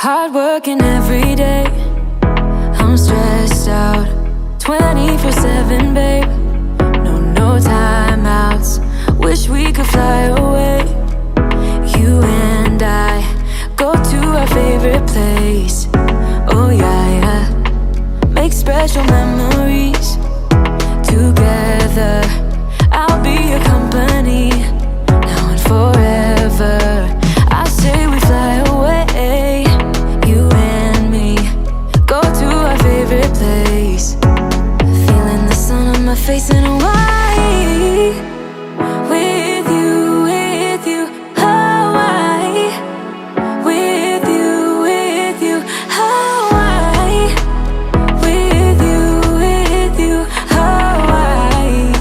Hard working every day, I'm stressed out 24/7, babe. No timeouts, wish we could fly away. You and I go to our favorite place. Oh yeah, make special memories together. I'll be your company now and forever. I say we fly away, you and me, go to our favorite place. Feeling the sun on my face in Hawaii. With you, Hawaii. With you, Hawaii. With you, Hawaii.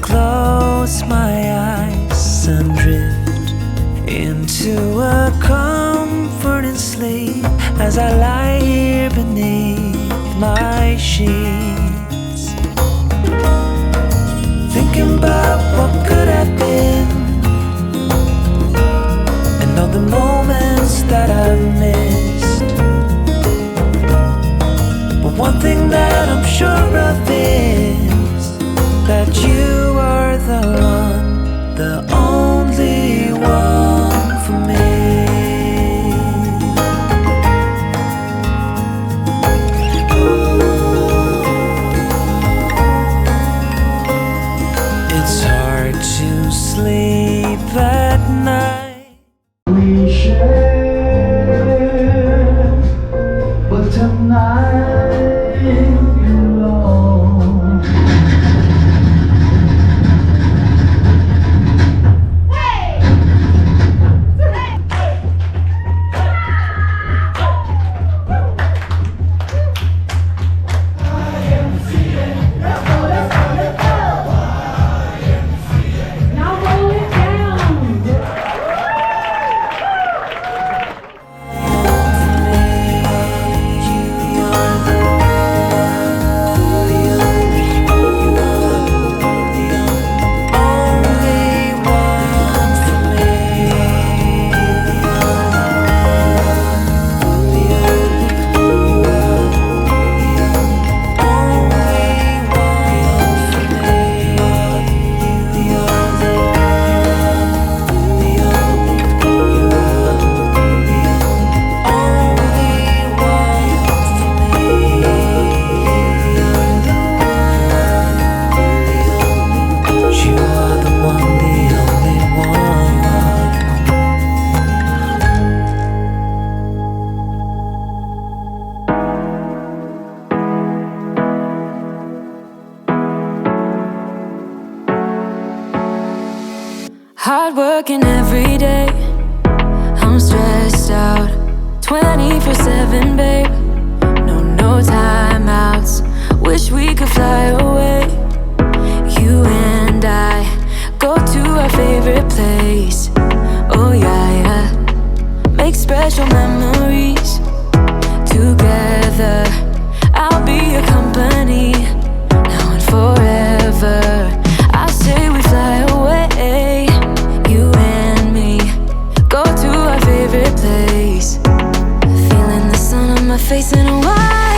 Close my eyes and drift into a comforting sleep as I lie here beneath my sheets, thinking about what could have been and all the moments that I've missed. But one thing that I'm sure of is that you are the one, the only one for me. It's hard to sleep at night. We share, but tonight you alone. Hard working every day, I'm stressed out 24/7, babe. No timeouts, wish we could fly away. You and I go to our favorite place. Oh yeah, make special memories together. I'll be your company now and forever. I say we fly away, you and me, go to our favorite place. Feeling the sun on my face in a while.